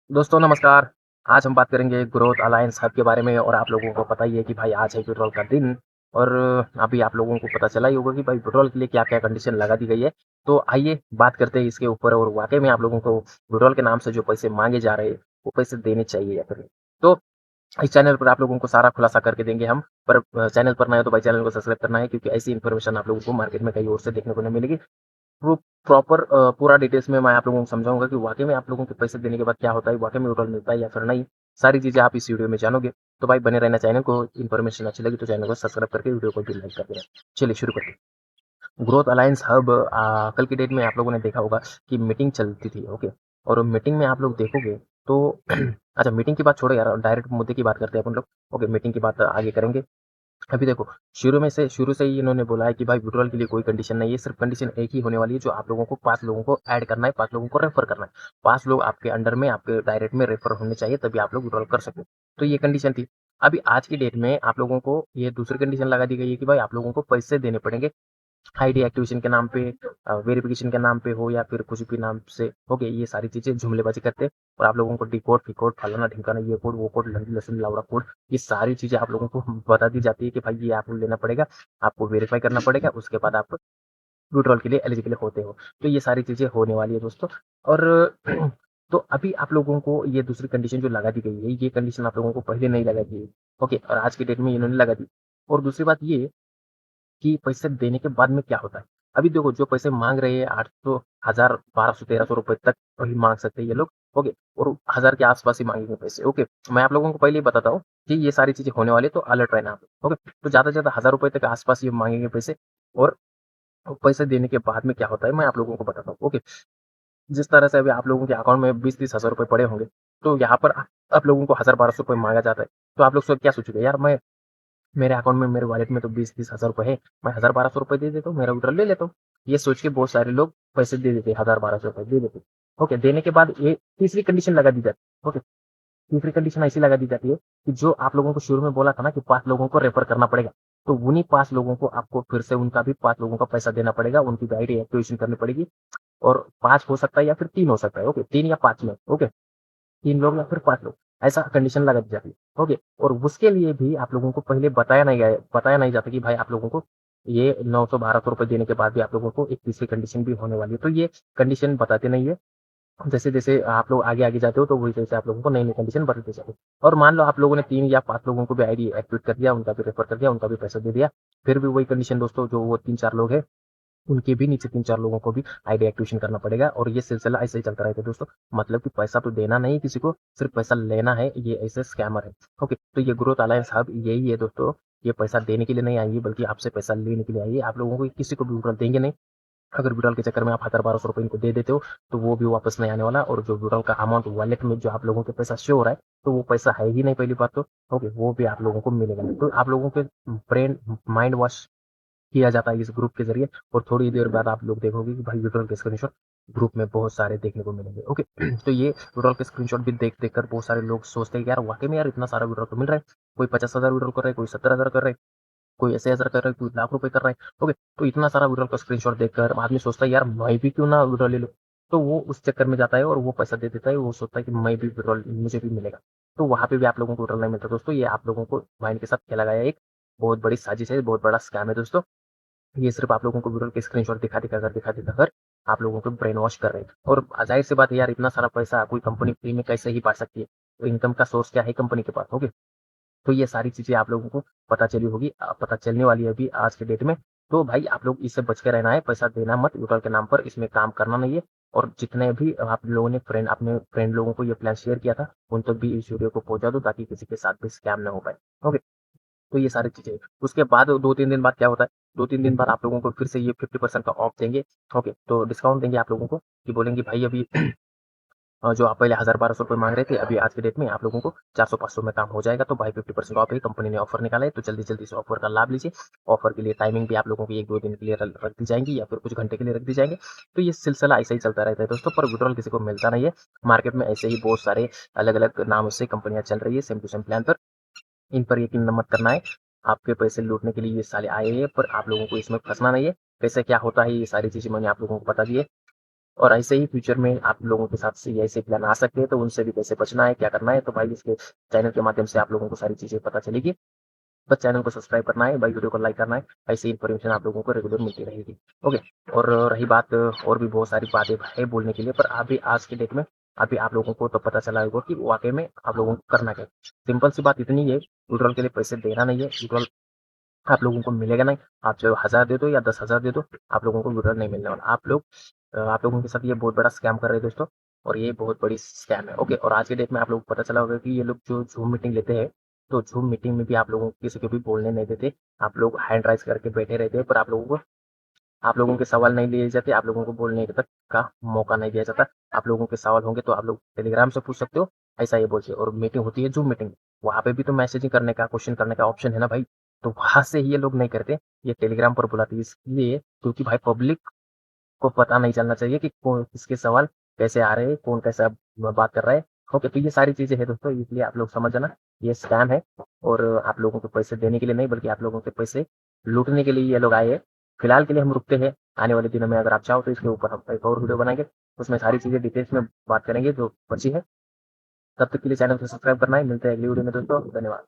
दोस्तों नमस्कार। आज हम बात करेंगे ग्रोथ अलायंस हब के बारे में और आप लोगों को पता ही है कि भाई आज है पेट्रोल का दिन और अभी आप लोगों को पता चला ही होगा कि भाई पेट्रोल के लिए क्या-क्या कंडीशन लगा दी गई है। तो आइए बात करते हैं इसके ऊपर और वाक़ई में आप लोगों को पेट्रोल के नाम से जो पैसे माँगे जा रहे हैं, वो पैसे देने चाहिए या फिर नहीं। तो इस चैनल पर आप लोगों को सारा खुलासा करके देंगे हम। पर चैनल पर नए हो तो भाई चैनल को सब्सक्राइब करना है क्योंकि ऐसी इन्फॉर्मेशन आप लोगों को मार्केट में कहीं और से देखने को नहीं मिलेगी। वो प्रॉपर पूरा डिटेल्स में मैं आप लोगों को समझाऊँगा कि वाक़ई में आप लोगों के पैसे देने के बाद क्या होता है, वाक़ई में विड्रॉल मिलता है या फिर नहीं, सारी चीज़ें आप इस वीडियो में जानोगे। तो भाई बने रहना चैनल को, इन्फॉर्मेशन अच्छी लगी तो चैनल को सब्सक्राइब करके वीडियो को भी लाइक कर देना। चलिए शुरू करते हैं। ग्रोथ अलायंस हब कल की डेट में आप लोगों ने देखा होगा कि मीटिंग चलती थी, ओके? और मीटिंग में आप लोग देखोगे तो अच्छा मीटिंग की बात छोड़ो यार, डायरेक्ट मुद्दे की बात करते हैं अपन लोग। ओके, मीटिंग की बात आगे करेंगे। अभी देखो, शुरू से ही इन्होंने बोला है कि भाई विड्रॉल के लिए कोई कंडीशन नहीं है, सिर्फ़ कंडीशन एक ही होने वाली है जो आप लोगों को 5 लोगों को ऐड करना है, 5 लोगों को रेफ़र करना है। 5 लोग आपके अंडर में, आपके डायरेक्ट में रेफ़र होने चाहिए तभी आप लोग विड्रॉल कर सकते हो। तो ये कंडीशन थी। अभी आज की डेट में आप लोगों को ये दूसरी कंडीशन लगा दी गई है कि भाई आप लोगों को पैसे देने पड़ेंगे। आईडी एक्टिवेशन के नाम पे वेरिफ़िकेशन के नाम पे हो या फिर कुछ भी नाम से, ओके, ये सारी चीज़ें जुमलेबाज़ी करते हैं और आप लोगों को डिकोड, फिकोड, फलाना-ढिमकाना, ये कोड, वो कोड, लंदू लसुन, लावड़ा कोड, ये सारी चीज़ें आप लोगों को बता दी जाती है कि भाई ये आपको लेना पड़ेगा, आपको वेरीफ़ाई करना पड़ेगा, उसके बाद आप विड्रॉल के लिए एलिजिबल होते हो। तो ये सारी चीज़ें होने वाली है दोस्तों और तो अभी आप लोगों को ये दूसरी कंडीशन जो लगा दी गई है, ये कंडीशन आप लोगों को पहले नहीं लगा दी है, ओके? और आज की डेट में इन्होंने लगा दी। और दूसरी बात ये कि पैसे देने के बाद में क्या होता है? अभी देखो जो पैसे माँग रहे हैं 800, 1000, 1200, 1300 रुपए तक ही माँग सकते हैं ये लोग, ओके? और 1000 के आस-पास ही माँगेंगे पैसे, ओके? मैं आप लोगों को पहले ही बताता हूँ कि ये सारी चीज़ें होने वाली है तो अलर्ट रहना आप, ओके? तो ज़्यादा से ज़्यादा 1000 रुपए तक आस-पास ये माँगेंगे पैसे और पैसे देने के बाद में क्या होता है मैं आप लोगों को बताता हूँ, ओके? जिस तरह से अभी आप लोगों के अकाउंट में 20-30 हज़ार रुपए पड़े होंगे, तो यहाँ पर आप लोगों को 1000-1200 रुपए माँगा जाता है। तो आप लोग क्या सोचोगे यार मैं मेरे अकाउंट में मेरे वॉलेट में तो 20-30 हज़ार रुपए है, मैं 1000-1200 रुपए दे देता हूँ, मेरा विड्रॉल ले लेता हूँ। ये सोच के बहुत सारे लोग पैसे दे देते हैं, 1000-1200 रुपए दे देते हैं। ओके, देने के बाद ये तीसरी कंडीशन लगा दी जाती है। ओके, तीसरी कंडीशन ऐसी लगा दी जाती है कि जो आप लोगों को शुरू में बोला था ना कि 5 लोगों को रेफर करना पड़ेगा, तो उन्हीं 5 लोगों को आपको फिर से उनका भी 5 लोगों का पैसा देना पड़ेगा, उनकी भी आईडी एक्टिवेशन करनी पड़ेगी और 5 हो सकता है या फिर 3 हो सकता है, ओके? 3 या 5 में, ओके? 3 लोग या फिर 5 लोग, ऐसा कंडीशन लगा दी जाती है, ओके? और उसके लिए भी आप लोगों को पहले बताया नहीं जाता कि भाई आप लोगों को ये 900-1200 रुपए देने के बाद भी आप लोगों को एक तीसरी कंडीशन भी होने वाली है। तो ये कंडीशन बताते नहीं है। जैसे-जैसे आप लोग आगे-आगे जाते हो तो वैसे-वैसे आप लोगों को नई-नई कंडीशन बताते जाते हैं। और मान लो आप लोगों ने 3 या 5 लोगों को भी आईडी एक्टिवेट कर दिया, उनका भी रेफर कर दिया, उनका भी पैसा दे दिया, फिर भी वही कंडीशन दोस्तों जो वो 3-4 लोग हैं उनके भी नीचे 3-4 लोगों को भी आईडी एक्टिवेशन करना पड़ेगा और ये सिलसिला ऐसे ही चलता रहेगा दोस्तों। मतलब कि पैसा तो देना नहीं किसी को, सिर्फ़ पैसा लेना है, ये ऐसे स्कैमर है। ओके, तो ये ग्रोथ अलायंस हब यही है दोस्तों, ये पैसा देने के लिए नहीं आई है बल्कि आपसे पैसा लेने के लिए आई है। आप लोगों को किसी को भी विड्रॉल देंगे नहीं। अगर विड्रॉल के चक्कर में आप 1000-1200 रुपए इनको दे देते हो, तो वो भी वापस नहीं आने वाला और जो विड्रॉल का अमाउंट वॉलेट में जो आप लोगों के पैसा शो हो रहा है, तो वो पैसा है ही नहीं पहली बात तो, ओके, वो भी आप लोगों को मिलेगा नहीं। तो आप लोगों के ब्रेन माइंड वॉश किया जाता है इस ग्रुप के ज़रिए और थोड़ी देर बाद आप लोग देखोगे कि भाई विड्रॉल के स्क्रीनशॉट ग्रुप में बहुत सारे देखने को मिलेंगे। ओके, तो ये विड्रॉल के स्क्रीनशॉट भी देख-देख कर बहुत सारे लोग सोचते हैं कि यार वाक़ई में यार इतना सारा विड्रॉल तो मिल रहा है। कोई 50,000 विड्रॉल कर रहा है, कोई 70,000 कर रहा है, कोई ऐसे हज़ार कर रहा है, कोई लाख रुपए कर रहा है। ओके, तो इतना सारा विड्रॉल का स्क्रीनशॉट देखकर आदमी सोचता है यार मैं भी क्यों ना विड्रॉल ले लूँ। तो वो उस चक्कर में जाता है और वो पैसा दे देता है, वो सोचता है कि मैं भी विड्रॉल मुझे भी मिलेगा। तो वहाँ पे भी आप लोगों को विड्रॉल नहीं मिलता दोस्तों, ये आप लोगों को माइंड के साथ खेला गया एक बहुत बड़ी साजिश है, बहुत बड़ा स्कैम है दोस्तों। ये सिर्फ़ आप लोगों को विड्रॉल के स्क्रीनशॉट दिखा-दिखा कर आप लोगों को ब्रेन वॉश कर रहे हैं। और ज़ाहिर-सी बात है यार इतना सारा पैसा कोई कंपनी फ्री में कैसे ही बाँट सकती है? तो इनकम का सोर्स क्या है कंपनी के पास? ओके। तो ये सारी चीज़ें आप लोगों को पता चली होगी पता चलने वाली है अभी आज के डेट में। तो भाई आप लोग इससे बच के रहना है, पैसा देना मत विड्रॉल के नाम पर, इसमें काम करना नहीं है। और जितने भी आप लोगों ने अपने फ्रेंड लोगों को ये प्लान शेयर किया था, उन तक भी इस वीडियो को पहुँचा दो ताकि किसी के साथ भी स्कैम ना हो पाए। ओके। तो ये सारी चीज़ें। उसके बाद 2-3 दिन बाद क्या होता है, 2-3 दिन बाद आप लोगों को फिर से ये 50% का ऑफ देंगे, ओके, तो डिस्काउंट देंगे आप लोगों को कि बोलेंगे भाई अभी जो आप पहले 1000-1200 रुपए माँग रहे थे, अभी आज के डेट में आप लोगों को 400-500 में काम हो जाएगा, तो भाई 50% ऑफ है, कंपनी ने ऑफर निकाला है, तो जल्दी-जल्दी इस ऑफर का लाभ लीजिए। ऑफर के लिए टाइमिंग भी आप लोगों की 1-2 दिन के लिए र रख दी जाएँगी या फिर कुछ घंटे के लिए रख दी जाएँगे। तो ये सिलसिला ऐसे ही चलता रहता है दोस्तों, पर विड्रॉल किसी को मिलता नहीं है। मार्केट में ऐसे ही बहुत सारे अलग-अलग नामों से कंपनियाँ चल रही है, सेम टू सेम प्लान पर। इन पर यकीन मत करना है। आपके पैसे लूटने के लिए ये साले आए हैं, पर आप लोगों को इसमें फँसना नहीं है। कैसे क्या होता है, ये सारी चीज़ें मैंने आप लोगों को बता दी है। और ऐसे ही फ्यूचर में आप लोगों के साथ से ऐसे प्लान आ सकते हैं, तो उनसे भी कैसे बचना है, क्या करना है, तो भाई इसके चैनल के माध्यम से आप लोगों को सारी चीज़ें पता चलेगी। बस चैनल को सब्सक्राइब करना है, भाई वीडियो को लाइक करना है, ऐसी इन्फॉर्मेशन आप लोगों को रेगुलर मिलती रहेगी। ओके। और रही बात, और भी बहुत सारी बातें है बोलने के लिए, पर अभी आज के डेट में अभी आप लोगों को तो पता चला होगा कि वाक़ई में आप लोगों को करना क्या है। सिंपल सी बात इतनी है, विड्रॉल के लिए पैसे देना नहीं है, विड्रॉल आप लोगों को मिलेगा नहीं। आप चाहे 1000 दे दो या 10,000 दे दो, आप लोगों को विड्रॉल नहीं मिलने वाला। आप लोगों के साथ ये बहुत बड़ा स्कैम कर रहे हैं दोस्तों, और ये बहुत बड़ी स्कैम है। ओके। और आज के डेट में आप लोगों को पता चला होगा कि ये लोग जो ज़ूम मीटिंग लेते हैं, तो ज़ूम मीटिंग में भी आप लोगों को किसी को भी बोलने नहीं देते। आप लोग हैंड राइज़ करके बैठे रहते हैं, पर आप लोगों के सवाल नहीं लिए जाते, आप लोगों को बोलने तक का मौका नहीं दिया जाता। आप लोगों के सवाल होंगे तो आप लोग टेलीग्राम से पूछ सकते हो, ऐसा ये बोलते हैं। और मीटिंग होती है ज़ूम मीटिंग, वहाँ पे भी तो मैसेजिंग करने का, क्वेश्चन करने का ऑप्शन है ना भाई, तो वहाँ से ये लोग नहीं करते, ये टेलीग्राम पर बुलाते हैं। इसलिए क्योंकि भाई पब्लिक को पता नहीं चलना चाहिए कि कौन किसके सवाल कैसे आ रहे हैं, कौन कैसा बात कर रहा है। ओके, तो ये सारी चीज़ें हैं दोस्तों, इसलिए आप लोग समझ जाना, ये स्कैम है। और आप लोगों को पैसे देने के लिए नहीं, बल्कि आप लोगों के पैसे लूटने के लिए ये लोग आए हैं। फिलहाल के लिए हम रुकते हैं, आने वाले दिनों में अगर आप चाहो तो इसके ऊपर हम एक और वीडियो बनाएँगे, उसमें सारी चीज़ें डिटेल्स में बात करेंगे जो बची है। तब तक के लिए चैनल को सब्सक्राइब करना है, मिलते हैं अगली वीडियो में दोस्तों, धन्यवाद।